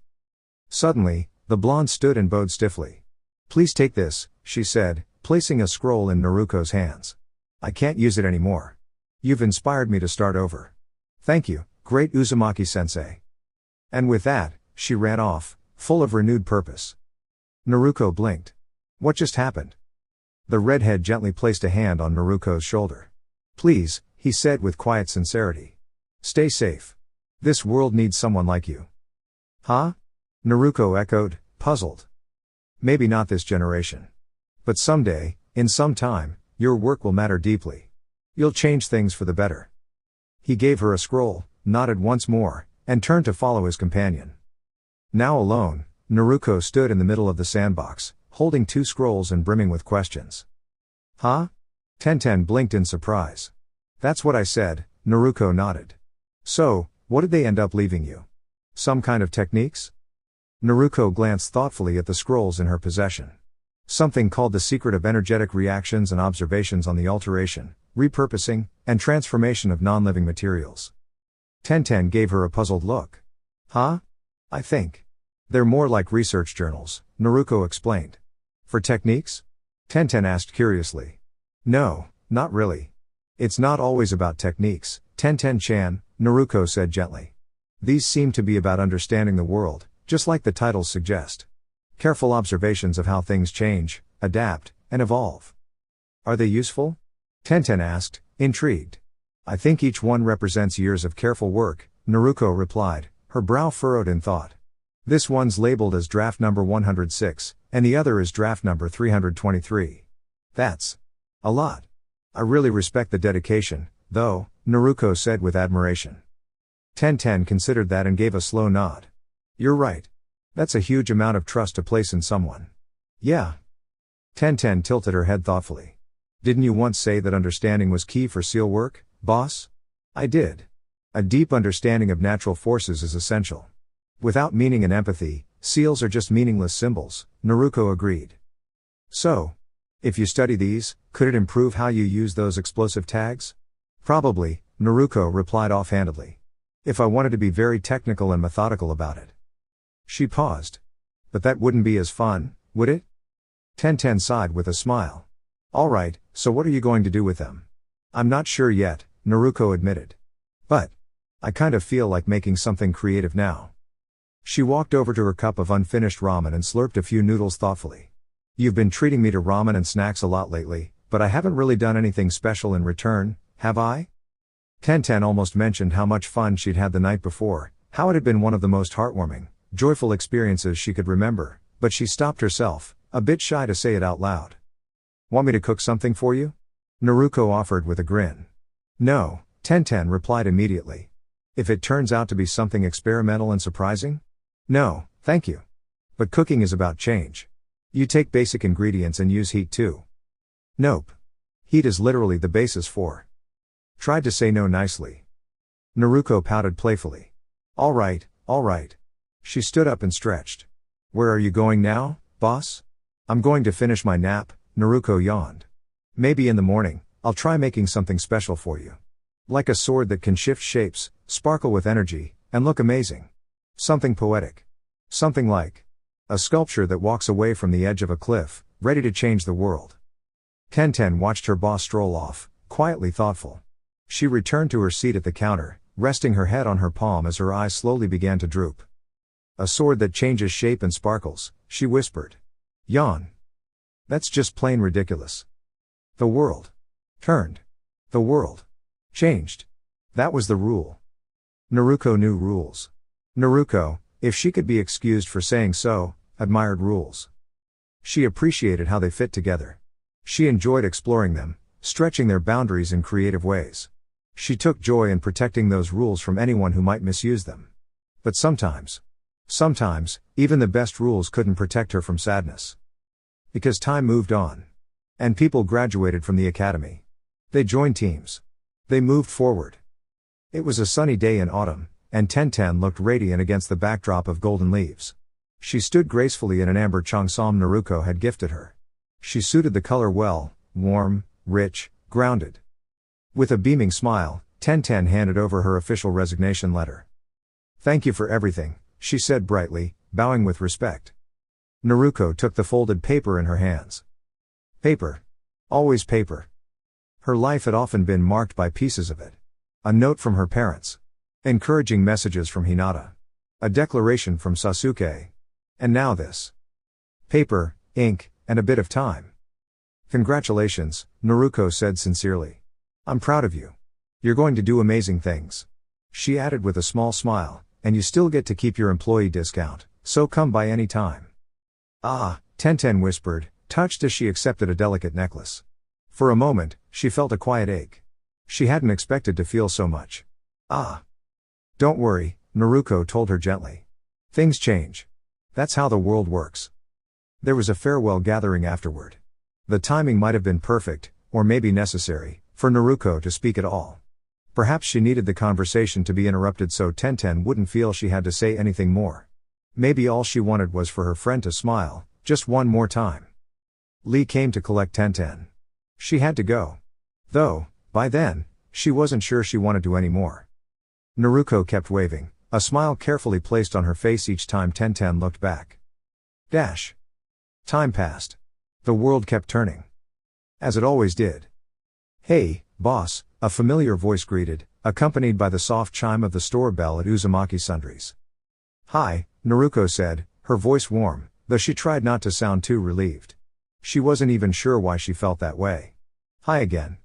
Speaker 1: Suddenly, the blonde stood and bowed stiffly. Please take this, she said, placing a scroll in Naruko's hands. I can't use it anymore. You've inspired me to start over. Thank you, great Uzumaki-sensei. And with that, she ran off, full of renewed purpose. Naruko blinked. What just happened? The redhead gently placed a hand on Naruko's shoulder. Please, he said with quiet sincerity. Stay safe. This world needs someone like you. Huh? Naruko echoed, puzzled. Maybe not this generation. But someday, in some time, your work will matter deeply. You'll change things for the better. He gave her a scroll, nodded once more, and turned to follow his companion. Now alone, Naruko stood in the middle of the sandbox, holding 2 scrolls and brimming with questions. Huh? Tenten blinked in surprise. That's what I said, Naruko nodded. So, what did they end up leaving you? Some kind of techniques? Naruko glanced thoughtfully at the scrolls in her possession. Something called the secret of energetic reactions and observations on the alteration, repurposing, and transformation of non-living materials. Tenten gave her a puzzled look. Huh? I think. They're more like research journals, Naruko explained. For techniques? Tenten asked curiously. No, not really. It's not always about techniques, Tenten-chan, Naruko said gently. These seem to be about understanding the world, just like the titles suggest. Careful observations of how things change, adapt, and evolve. Are they useful? Tenten asked, intrigued. I think each one represents years of careful work, Naruko replied, her brow furrowed in thought. This one's labeled as draft number 106, and the other is draft number 323. That's a lot. I really respect the dedication, though, Naruko said with admiration. Tenten considered that and gave a slow nod. You're right. That's a huge amount of trust to place in someone. Yeah. Tenten tilted her head thoughtfully. Didn't you once say that understanding was key for SEAL work, boss? I did. A deep understanding of natural forces is essential. Without meaning and empathy, SEALs are just meaningless symbols, Naruko agreed. So, if you study these, could it improve how you use those explosive tags? Probably, Naruko replied offhandedly. If I wanted to be very technical and methodical about it. She paused. But that wouldn't be as fun, would it? Tenten sighed with a smile. Alright, so what are you going to do with them? I'm not sure yet, Naruko admitted. But I kind of feel like making something creative now. She walked over to her cup of unfinished ramen and slurped a few noodles thoughtfully. You've been treating me to ramen and snacks a lot lately, but I haven't really done anything special in return, have I? Tenten almost mentioned how much fun she'd had the night before, how it had been one of the most heartwarming, joyful experiences she could remember, but she stopped herself, a bit shy to say it out loud. Want me to cook something for you? Naruko offered with a grin. No, Tenten replied immediately. If it turns out to be something experimental and surprising? No, thank you. But cooking is about change. You take basic ingredients and use heat too. Nope. Heat is literally the basis for. Tried to say no nicely. Naruko pouted playfully. Alright. She stood up and stretched. Where are you going now, boss? I'm going to finish my nap, Naruko yawned. Maybe in the morning, I'll try making something special for you. Like a sword that can shift shapes, sparkle with energy, and look amazing. Something poetic. Something like a sculpture that walks away from the edge of a cliff, ready to change the world. Tenten watched her boss stroll off, quietly thoughtful. She returned to her seat at the counter, resting her head on her palm as her eyes slowly began to droop. A sword that changes shape and sparkles, she whispered. Yawn. That's just plain ridiculous. The world turned. The world changed. That was the rule. Naruko knew rules. Naruko, if she could be excused for saying so, admired rules. She appreciated how they fit together. She enjoyed exploring them, stretching their boundaries in creative ways. She took joy in protecting those rules from anyone who might misuse them. But sometimes, even the best rules couldn't protect her from sadness. Because time moved on. And people graduated from the academy. They joined teams. They moved forward. It was a sunny day in autumn, and Tenten looked radiant against the backdrop of golden leaves. She stood gracefully in an amber cheongsam Naruko had gifted her. She suited the color well, warm, rich, grounded. With a beaming smile, Tenten handed over her official resignation letter. Thank you for everything, she said brightly, bowing with respect. Naruko took the folded paper in her hands. Paper. Always paper. Her life had often been marked by pieces of it. A note from her parents. Encouraging messages from Hinata. A declaration from Sasuke. And now this. Paper, ink, and a bit of time. Congratulations, Naruko said sincerely. I'm proud of you. You're going to do amazing things. She added with a small smile, and you still get to keep your employee discount, so come by any time. Ah, Tenten whispered, touched as she accepted a delicate necklace. For a moment, she felt a quiet ache. She hadn't expected to feel so much. Ah. Don't worry, Naruko told her gently. Things change. That's how the world works. There was a farewell gathering afterward. The timing might have been perfect, or maybe necessary, for Naruko to speak at all. Perhaps she needed the conversation to be interrupted so Tenten wouldn't feel she had to say anything more. Maybe all she wanted was for her friend to smile, just one more time. Lee came to collect Tenten. She had to go. Though, by then, she wasn't sure she wanted to anymore. Naruko kept waving, a smile carefully placed on her face each time Tenten looked back. Dash. Time passed. The world kept turning. As it always did. Hey, boss, a familiar voice greeted, accompanied by the soft chime of the store bell at Uzumaki Sundries. Hi, Naruko said, her voice warm, though she tried not to sound too relieved. She wasn't even sure why she felt that way. Hi again.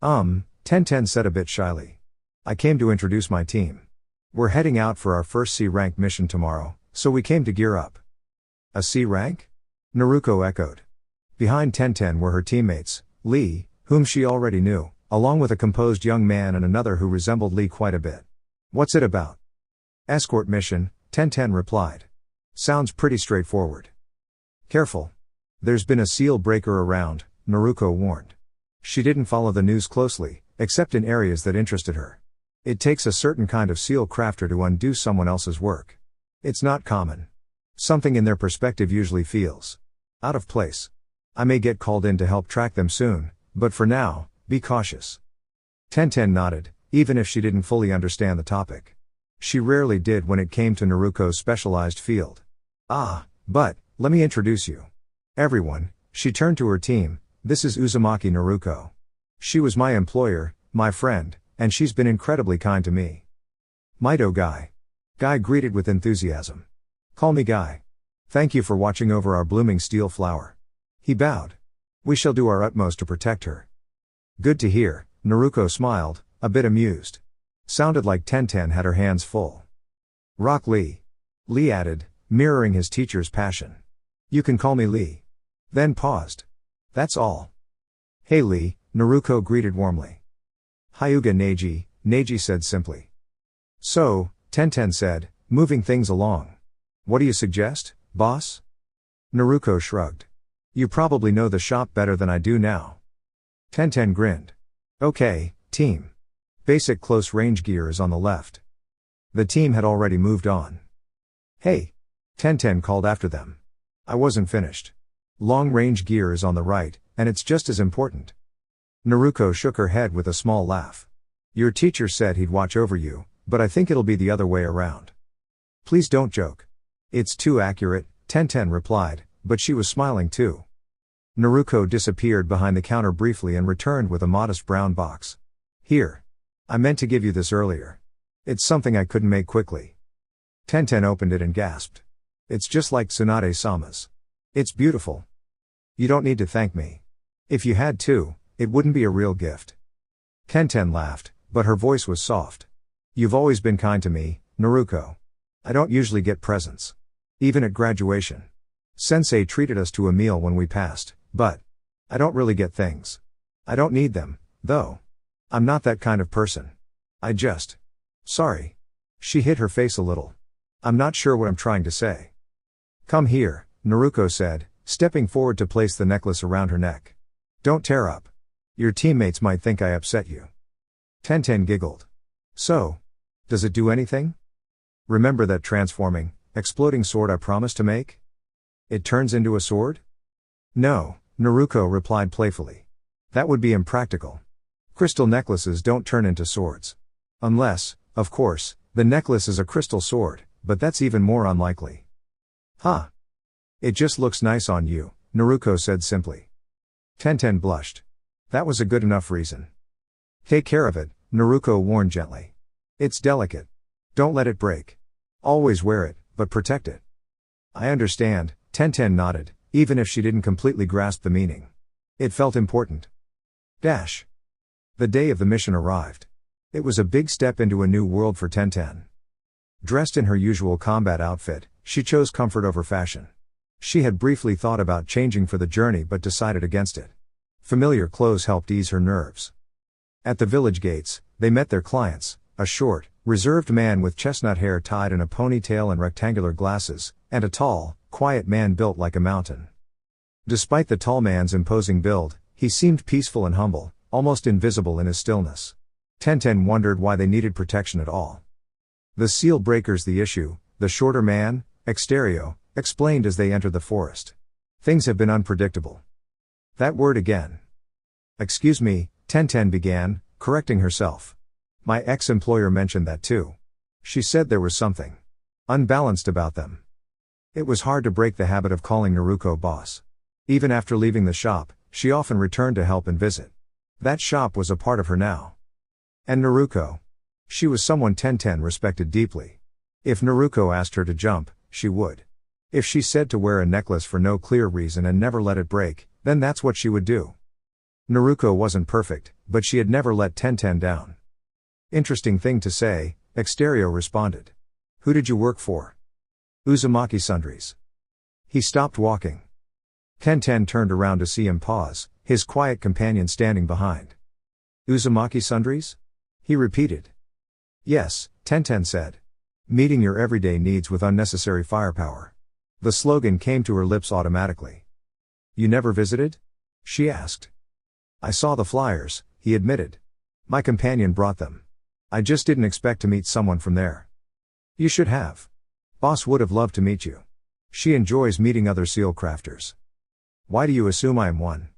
Speaker 1: Tenten said a bit shyly. I came to introduce my team. We're heading out for our first C-rank mission tomorrow, so we came to gear up. A C-rank? Naruko echoed. Behind Tenten were her teammates, Lee, whom she already knew, along with a composed young man and another who resembled Lee quite a bit. What's it about? Escort mission, Tenten replied. Sounds pretty straightforward. Careful. There's been a seal breaker around, Naruko warned. She didn't follow the news closely, except in areas that interested her. It takes a certain kind of seal crafter to undo someone else's work. It's not common. Something in their perspective usually feels out of place. I may get called in to help track them soon, but for now, be cautious. Tenten nodded, even if she didn't fully understand the topic. She rarely did when it came to Naruko's specialized field. But, let me introduce you. Everyone, she turned to her team, this is Uzumaki Naruko. She was my employer, my friend, and she's been incredibly kind to me. Mito Guy. Guy greeted with enthusiasm. Call me Guy. Thank you for watching over our blooming steel flower. He bowed. We shall do our utmost to protect her. Good to hear, Naruko smiled, a bit amused. Sounded like Tenten had her hands full. Rock Lee. Lee added, mirroring his teacher's passion. You can call me Lee. Then paused. That's all. Hey Lee, Naruko greeted warmly. Hyuga Neji said simply. So, Tenten said, moving things along. What do you suggest, boss? Naruko shrugged. You probably know the shop better than I do now. Tenten grinned. Okay, team. Basic close range gear is on the left. The team had already moved on. Hey! Tenten called after them. I wasn't finished. Long range gear is on the right, and it's just as important. Naruko shook her head with a small laugh. Your teacher said he'd watch over you, but I think it'll be the other way around. Please don't joke. It's too accurate, Tenten replied, but she was smiling too. Naruko disappeared behind the counter briefly and returned with a modest brown box. Here. I meant to give you this earlier. It's something I couldn't make quickly. Tenten opened it and gasped. It's just like Tsunade-sama's. It's beautiful. You don't need to thank me. If you had to, it wouldn't be a real gift. Tenten laughed, but her voice was soft. You've always been kind to me, Naruko. I don't usually get presents. Even at graduation. Sensei treated us to a meal when we passed, but I don't really get things. I don't need them, though. I'm not that kind of person. Sorry. She hid her face a little. I'm not sure what I'm trying to say. Come here, Naruko said, stepping forward to place the necklace around her neck. Don't tear up. Your teammates might think I upset you. Tenten giggled. So? Does it do anything? Remember that transforming, exploding sword I promised to make? It turns into a sword? No, Naruko replied playfully. That would be impractical. Crystal necklaces don't turn into swords. Unless, of course, the necklace is a crystal sword, but that's even more unlikely. Huh. It just looks nice on you, Naruko said simply. Tenten blushed. That was a good enough reason. Take care of it, Naruko warned gently. It's delicate. Don't let it break. Always wear it, but protect it. I understand, Tenten nodded, even if she didn't completely grasp the meaning. It felt important. Dash. The day of the mission arrived. It was a big step into a new world for Tenten. Dressed in her usual combat outfit, she chose comfort over fashion. She had briefly thought about changing for the journey but decided against it. Familiar clothes helped ease her nerves. At the village gates, they met their clients, a short, reserved man with chestnut hair tied in a ponytail and rectangular glasses, and a tall, quiet man built like a mountain. Despite the tall man's imposing build, he seemed peaceful and humble, almost invisible in his stillness. Tenten wondered why they needed protection at all. The seal breaker's the issue, the shorter man, Exterio, explained as they entered the forest. Things have been unpredictable. That word again. Excuse me, Tenten began, correcting herself. My ex-employer mentioned that too. She said there was something unbalanced about them. It was hard to break the habit of calling Naruko boss. Even after leaving the shop, she often returned to help and visit. That shop was a part of her now. And Naruko. She was someone Tenten respected deeply. If Naruko asked her to jump, she would. If she said to wear a necklace for no clear reason and never let it break, then that's what she would do. Naruko wasn't perfect, but she had never let Tenten down. Interesting thing to say, Exterio responded. Who did you work for? Uzumaki Sundries. He stopped walking. Tenten turned around to see him pause, his quiet companion standing behind. Uzumaki Sundries? He repeated. Yes, Tenten said. Meeting your everyday needs with unnecessary firepower. The slogan came to her lips automatically. You never visited? She asked. I saw the flyers, he admitted. My companion brought them. I just didn't expect to meet someone from there. You should have. Boss would have loved to meet you. She enjoys meeting other seal crafters. Why do you assume I am one?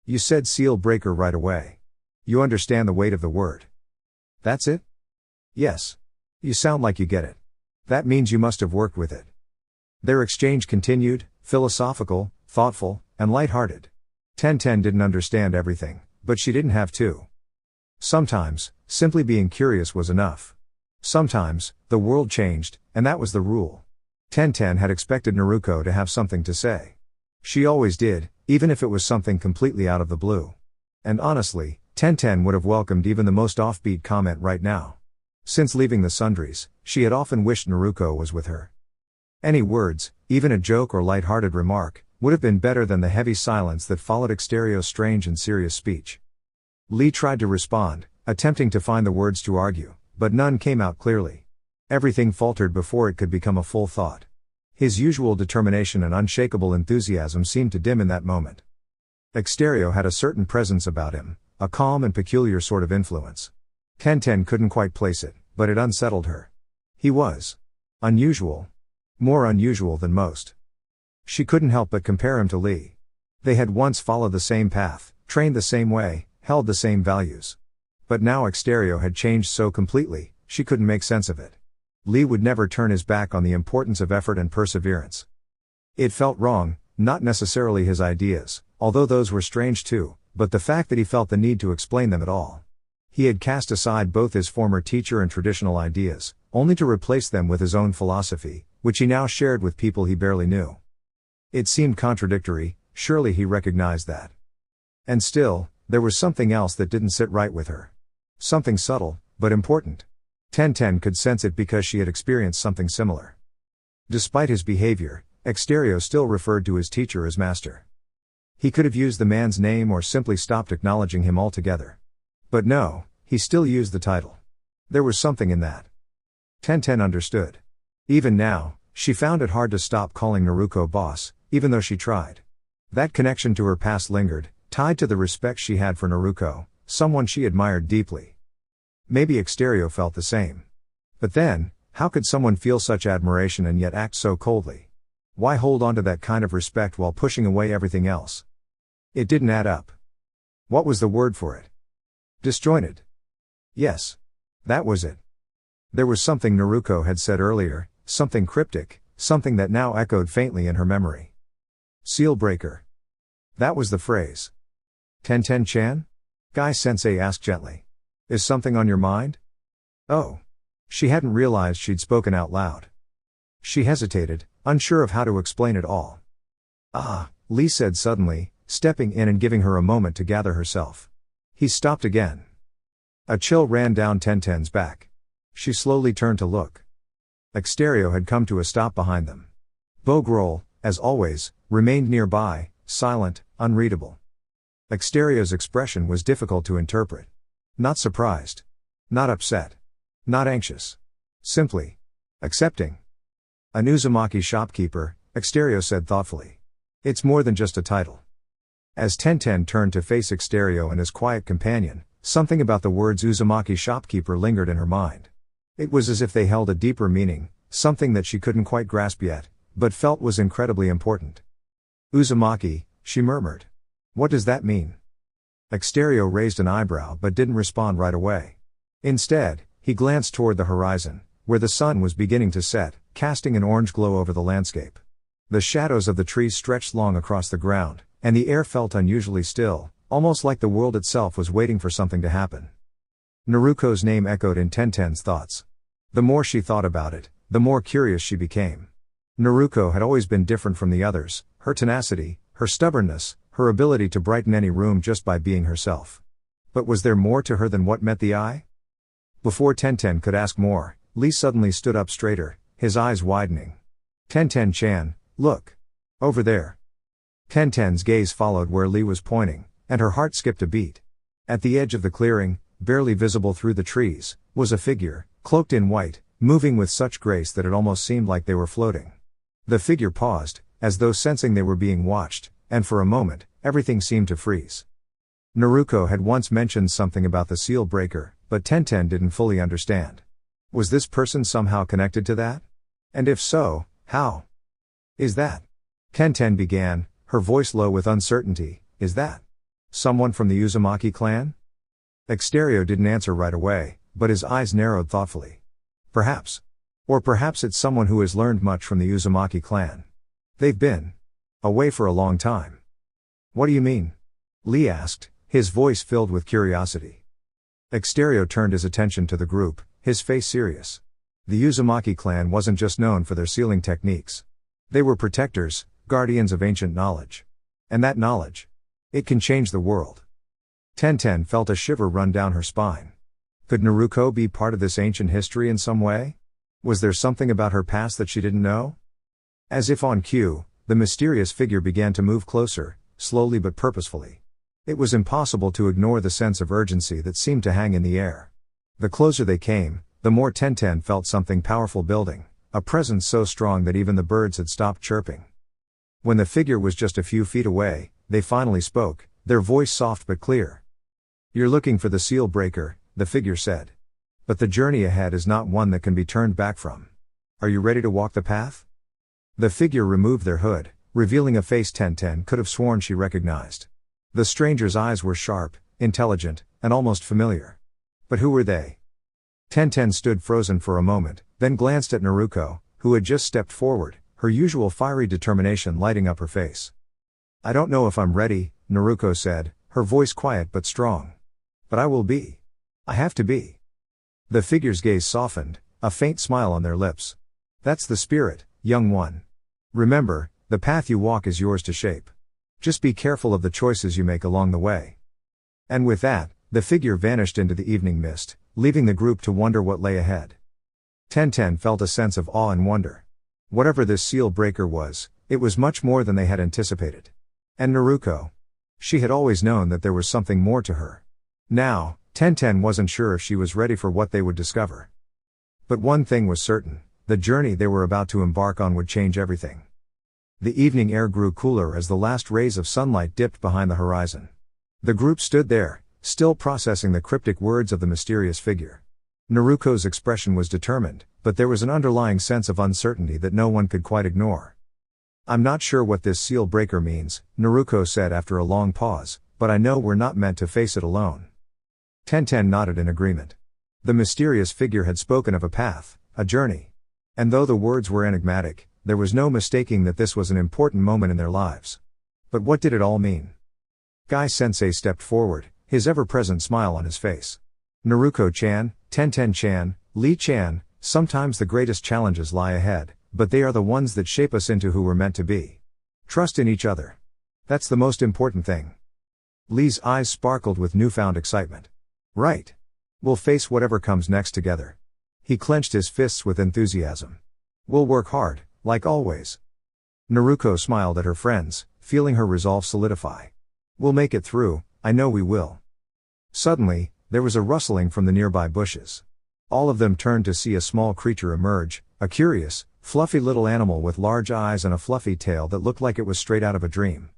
Speaker 1: You said seal breaker right away. You understand the weight of the word. That's it? Yes. You sound like you get it. That means you must have worked with it. Their exchange continued, philosophical, thoughtful, and light-hearted. Tenten didn't understand everything, but she didn't have to. Sometimes, simply being curious was enough. Sometimes, the world changed, and that was the rule. Tenten had expected Naruko to have something to say. She always did, even if it was something completely out of the blue. And honestly, Tenten would have welcomed even the most offbeat comment right now. Since leaving the Sundries, she had often wished Naruko was with her. Any words, even a joke or light-hearted remark, would have been better than the heavy silence that followed Exterio's strange and serious speech. Lee tried to respond, attempting to find the words to argue, but none came out clearly. Everything faltered before it could become a full thought. His usual determination and unshakable enthusiasm seemed to dim in that moment. Exterio had a certain presence about him, a calm and peculiar sort of influence. Tenten couldn't quite place it, but it unsettled her. He was unusual. More unusual than most. She couldn't help but compare him to Lee. They had once followed the same path, trained the same way, held the same values. But now Exterio had changed so completely, she couldn't make sense of it. Lee would never turn his back on the importance of effort and perseverance. It felt wrong, not necessarily his ideas, although those were strange too, but the fact that he felt the need to explain them at all. He had cast aside both his former teacher and traditional ideas, only to replace them with his own philosophy, which he now shared with people he barely knew. It seemed contradictory, surely he recognized that. And still, there was something else that didn't sit right with her. Something subtle, but important. Tenten could sense it because she had experienced something similar. Despite his behavior, Exterio still referred to his teacher as master. He could have used the man's name or simply stopped acknowledging him altogether. But no, he still used the title. There was something in that. Tenten understood. Even now, she found it hard to stop calling Naruko boss, even though she tried. That connection to her past lingered, tied to the respect she had for Naruko, someone she admired deeply. Maybe Exterio felt the same. But then, how could someone feel such admiration and yet act so coldly? Why hold on to that kind of respect while pushing away everything else? It didn't add up. What was the word for it? Disjointed. Yes. That was it. There was something Naruko had said earlier, something cryptic, something that now echoed faintly in her memory. Seal breaker. That was the phrase. Tenten-chan? Guy-sensei asked gently. Is something on your mind? Oh. She hadn't realized she'd spoken out loud. She hesitated, unsure of how to explain it all. Ah, Lee said suddenly, stepping in and giving her a moment to gather herself. He stopped again. A chill ran down Tenten's back. She slowly turned to look. Exterio had come to a stop behind them. Bogrol, as always, remained nearby, silent, unreadable. Exterio's expression was difficult to interpret. Not surprised. Not upset. Not anxious. Simply accepting. An Uzumaki shopkeeper, Exterio said thoughtfully. It's more than just a title. As Tenten turned to face Exterio and his quiet companion, something about the words Uzumaki shopkeeper lingered in her mind. It was as if they held a deeper meaning, something that she couldn't quite grasp yet, but felt was incredibly important. Uzumaki, she murmured. What does that mean? Exterio raised an eyebrow but didn't respond right away. Instead, he glanced toward the horizon, where the sun was beginning to set, casting an orange glow over the landscape. The shadows of the trees stretched long across the ground, and the air felt unusually still, almost like the world itself was waiting for something to happen. Naruko's name echoed in Tenten's thoughts. The more she thought about it, the more curious she became. Naruko had always been different from the others, her tenacity, her stubbornness, her ability to brighten any room just by being herself. But was there more to her than what met the eye? Before Tenten could ask more, Lee suddenly stood up straighter, his eyes widening. Tenten-chan, look. Over there. Tenten's gaze followed where Lee was pointing, and her heart skipped a beat. At the edge of the clearing, barely visible through the trees, was a figure, cloaked in white, moving with such grace that it almost seemed like they were floating. The figure paused, as though sensing they were being watched, and for a moment, everything seemed to freeze. Naruko had once mentioned something about the seal breaker, but Tenten didn't fully understand. Was this person somehow connected to that? And if so, how? Is that? Tenten began, her voice low with uncertainty, is that someone from the Uzumaki clan? Exterio didn't answer right away, but his eyes narrowed thoughtfully. Perhaps. Or perhaps it's someone who has learned much from the Uzumaki clan. They've been away for a long time. What do you mean? Lee asked, his voice filled with curiosity. Exterio turned his attention to the group, his face serious. The Uzumaki clan wasn't just known for their sealing techniques. They were protectors, guardians of ancient knowledge. And that knowledge, it can change the world. Tenten felt a shiver run down her spine. Could Naruko be part of this ancient history in some way? Was there something about her past that she didn't know? As if on cue, the mysterious figure began to move closer, slowly but purposefully. It was impossible to ignore the sense of urgency that seemed to hang in the air. The closer they came, the more Tenten felt something powerful building, a presence so strong that even the birds had stopped chirping. When the figure was just a few feet away, they finally spoke, their voice soft but clear. You're looking for the seal breaker, the figure said. But the journey ahead is not one that can be turned back from. Are you ready to walk the path? The figure removed their hood, revealing a face Tenten could have sworn she recognized. The stranger's eyes were sharp, intelligent, and almost familiar. But who were they? Tenten stood frozen for a moment, then glanced at Naruko, who had just stepped forward, her usual fiery determination lighting up her face. I don't know if I'm ready, Naruko said, her voice quiet but strong. But I will be. I have to be. The figure's gaze softened, a faint smile on their lips. That's the spirit, young one. Remember, the path you walk is yours to shape. Just be careful of the choices you make along the way. And with that, the figure vanished into the evening mist, leaving the group to wonder what lay ahead. Tenten felt a sense of awe and wonder. Whatever this seal breaker was, it was much more than they had anticipated. And Naruko? She had always known that there was something more to her. Now, Tenten wasn't sure if she was ready for what they would discover. But one thing was certain, the journey they were about to embark on would change everything. The evening air grew cooler as the last rays of sunlight dipped behind the horizon. The group stood there, still processing the cryptic words of the mysterious figure. Naruko's expression was determined, but there was an underlying sense of uncertainty that no one could quite ignore. I'm not sure what this seal breaker means, Naruko said after a long pause, but I know we're not meant to face it alone. Tenten nodded in agreement. The mysterious figure had spoken of a path, a journey. And though the words were enigmatic, there was no mistaking that this was an important moment in their lives. But what did it all mean? Guy-sensei stepped forward, his ever-present smile on his face. Naruko-chan, Tenten-chan, Lee-chan, sometimes the greatest challenges lie ahead, but they are the ones that shape us into who we're meant to be. Trust in each other. That's the most important thing. Lee's eyes sparkled with newfound excitement. Right. We'll face whatever comes next together. He clenched his fists with enthusiasm. We'll work hard, like always. Naruko smiled at her friends, feeling her resolve solidify. We'll make it through, I know we will. Suddenly, there was a rustling from the nearby bushes. All of them turned to see a small creature emerge, a curious, fluffy little animal with large eyes and a fluffy tail that looked like it was straight out of a dream.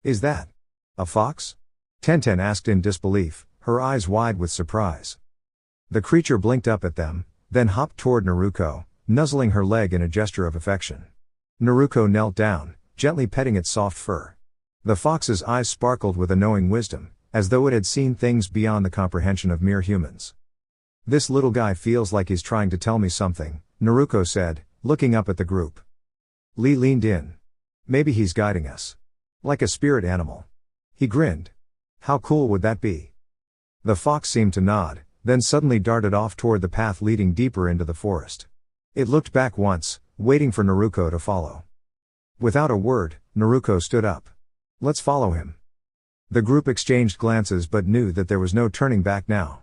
Speaker 1: Is that a fox? Tenten asked in disbelief, her eyes wide with surprise. The creature blinked up at them, then hopped toward Naruko, nuzzling her leg in a gesture of affection. Naruko knelt down, gently petting its soft fur. The fox's eyes sparkled with a knowing wisdom, as though it had seen things beyond the comprehension of mere humans. This little guy feels like he's trying to tell me something, Naruko said, looking up at the group. Lee leaned in. Maybe he's guiding us. Like a spirit animal. He grinned. How cool would that be? The fox seemed to nod, then suddenly darted off toward the path leading deeper into the forest. It looked back once, waiting for Naruko to follow. Without a word, Naruko stood up. Let's follow him. The group exchanged glances but knew that there was no turning back now.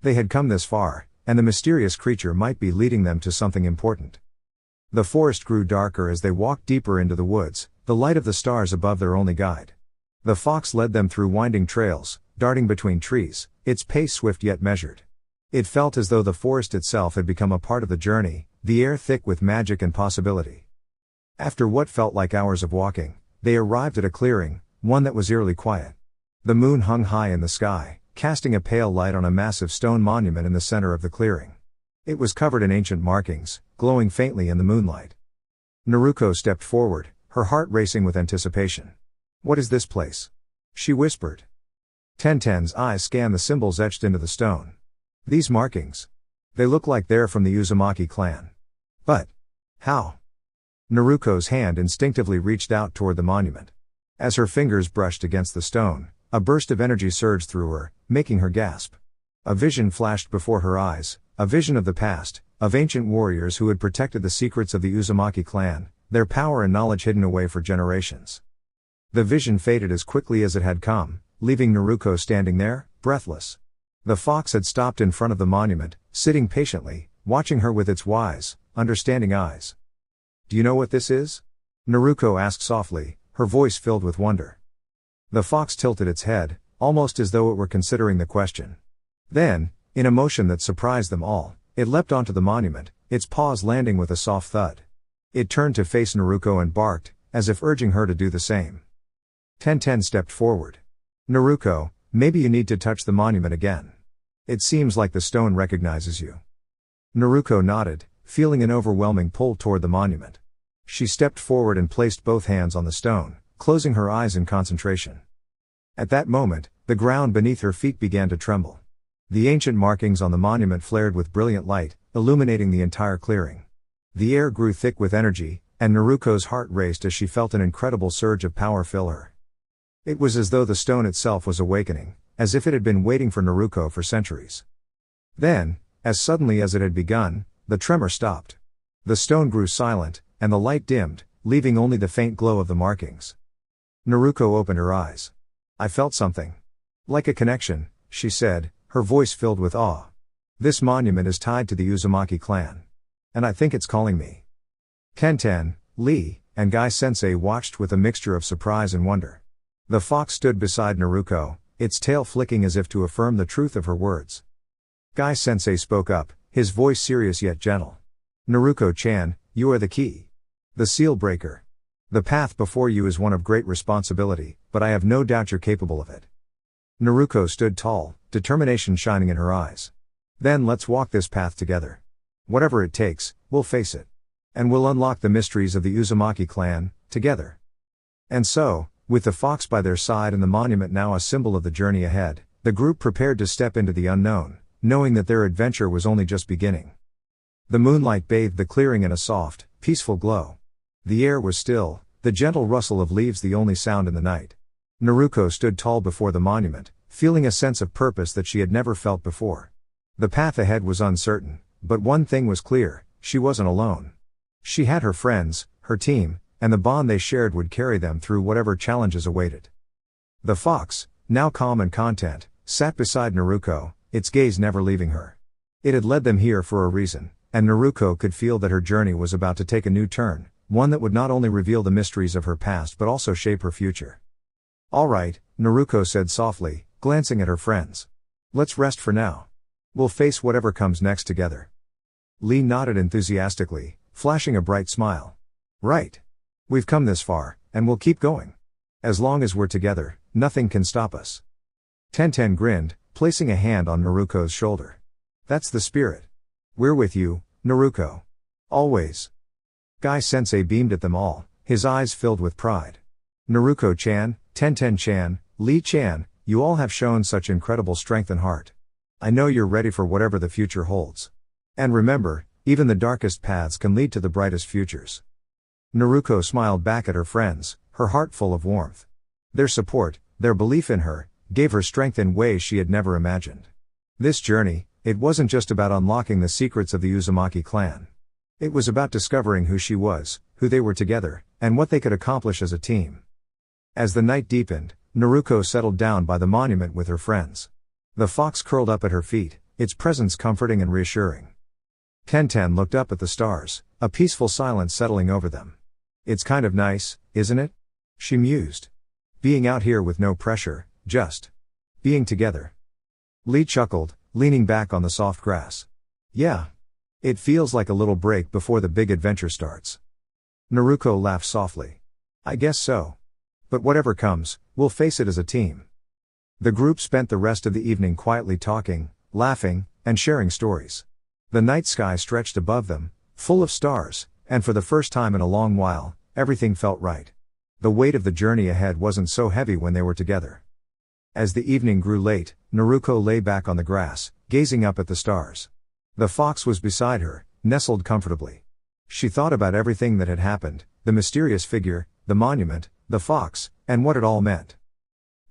Speaker 1: They had come this far, and the mysterious creature might be leading them to something important. The forest grew darker as they walked deeper into the woods, the light of the stars above their only guide. The fox led them through winding trails, darting between trees, its pace swift yet measured. It felt as though the forest itself had become a part of the journey, the air thick with magic and possibility. After what felt like hours of walking, they arrived at a clearing, one that was eerily quiet. The moon hung high in the sky, casting a pale light on a massive stone monument in the center of the clearing. It was covered in ancient markings, glowing faintly in the moonlight. Naruko stepped forward, her heart racing with anticipation. What is this place? She whispered. Tenten's eyes scanned the symbols etched into the stone. These markings. They look like they're from the Uzumaki clan. But how? Naruko's hand instinctively reached out toward the monument. As her fingers brushed against the stone, a burst of energy surged through her, making her gasp. A vision flashed before her eyes, a vision of the past, of ancient warriors who had protected the secrets of the Uzumaki clan, their power and knowledge hidden away for generations. The vision faded as quickly as it had come, leaving Naruko standing there, breathless. The fox had stopped in front of the monument, sitting patiently, watching her with its wise, understanding eyes. Do you know what this is? Naruko asked softly, her voice filled with wonder. The fox tilted its head, almost as though it were considering the question. Then, in a motion that surprised them all, it leapt onto the monument, its paws landing with a soft thud. It turned to face Naruko and barked, as if urging her to do the same. Tenten stepped forward. Naruko, maybe you need to touch the monument again. It seems like the stone recognizes you. Naruko nodded, feeling an overwhelming pull toward the monument. She stepped forward and placed both hands on the stone, closing her eyes in concentration. At that moment, the ground beneath her feet began to tremble. The ancient markings on the monument flared with brilliant light, illuminating the entire clearing. The air grew thick with energy, and Naruko's heart raced as she felt an incredible surge of power fill her. It was as though the stone itself was awakening, as if it had been waiting for Naruko for centuries. Then, as suddenly as it had begun, the tremor stopped. The stone grew silent, and the light dimmed, leaving only the faint glow of the markings. Naruko opened her eyes. I felt something. Like a connection, she said, her voice filled with awe. This monument is tied to the Uzumaki clan. And I think it's calling me. Tenten, Lee, and Guy-sensei watched with a mixture of surprise and wonder. The fox stood beside Naruko, its tail flicking as if to affirm the truth of her words. Guy-sensei spoke up, his voice serious yet gentle. Naruko-chan, you are the key. The seal breaker. The path before you is one of great responsibility, but I have no doubt you're capable of it. Naruko stood tall, determination shining in her eyes. Then let's walk this path together. Whatever it takes, we'll face it. And we'll unlock the mysteries of the Uzumaki clan, together. And so, with the fox by their side and the monument now a symbol of the journey ahead, the group prepared to step into the unknown, knowing that their adventure was only just beginning. The moonlight bathed the clearing in a soft, peaceful glow. The air was still, the gentle rustle of leaves the only sound in the night. Naruko stood tall before the monument, feeling a sense of purpose that she had never felt before. The path ahead was uncertain, but one thing was clear, she wasn't alone. She had her friends, her team, and the bond they shared would carry them through whatever challenges awaited. The fox, now calm and content, sat beside Naruko, its gaze never leaving her. It had led them here for a reason, and Naruko could feel that her journey was about to take a new turn, one that would not only reveal the mysteries of her past but also shape her future. "All right," Naruko said softly, glancing at her friends. "Let's rest for now. We'll face whatever comes next together." Lee nodded enthusiastically, flashing a bright smile. "Right. We've come this far, and we'll keep going. As long as we're together, nothing can stop us." Tenten grinned, placing a hand on Naruko's shoulder. "That's the spirit. We're with you, Naruko. Always." Guy-sensei beamed at them all, his eyes filled with pride. "Naruko-chan, Tenten-chan, Lee-chan, you all have shown such incredible strength and heart. I know you're ready for whatever the future holds. And remember, even the darkest paths can lead to the brightest futures." Naruko smiled back at her friends, her heart full of warmth. Their support, their belief in her, gave her strength in ways she had never imagined. This journey, it wasn't just about unlocking the secrets of the Uzumaki clan. It was about discovering who she was, who they were together, and what they could accomplish as a team. As the night deepened, Naruko settled down by the monument with her friends. The fox curled up at her feet, its presence comforting and reassuring. Tenten looked up at the stars, a peaceful silence settling over them. "It's kind of nice, isn't it?" she mused. "Being out here with no pressure, just being together." Lee chuckled, leaning back on the soft grass. "Yeah. It feels like a little break before the big adventure starts." Naruko laughed softly. "I guess so. But whatever comes, we'll face it as a team." The group spent the rest of the evening quietly talking, laughing, and sharing stories. The night sky stretched above them, full of stars, and for the first time in a long while, everything felt right. The weight of the journey ahead wasn't so heavy when they were together. As the evening grew late, Naruko lay back on the grass, gazing up at the stars. The fox was beside her, nestled comfortably. She thought about everything that had happened, the mysterious figure, the monument, the fox, and what it all meant.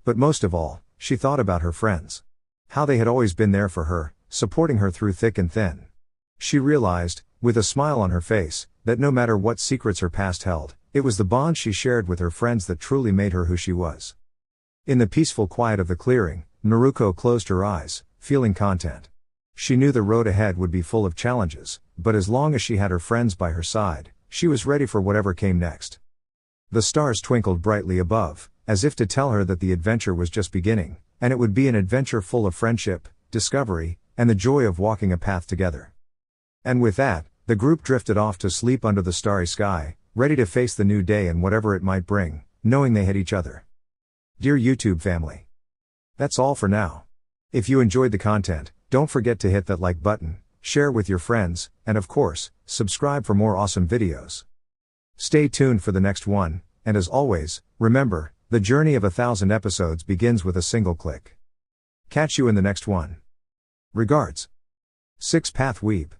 Speaker 1: But most of all, she thought about her friends. How they had always been there for her, supporting her through thick and thin. She realized, with a smile on her face, that no matter what secrets her past held, it was the bond she shared with her friends that truly made her who she was. In the peaceful quiet of the clearing, Naruko closed her eyes, feeling content. She knew the road ahead would be full of challenges, but as long as she had her friends by her side, she was ready for whatever came next. The stars twinkled brightly above, as if to tell her that the adventure was just beginning, and it would be an adventure full of friendship, discovery, and the joy of walking a path together. And with that, the group drifted off to sleep under the starry sky, ready to face the new day and whatever it might bring, knowing they had each other. Dear YouTube family, that's all for now. If you enjoyed the content, don't forget to hit that like button, share with your friends, and of course, subscribe for more awesome videos. Stay tuned for the next one, and as always, remember, the journey of 1,000 episodes begins with a single click. Catch you in the next one. Regards. 6 Path Weeb.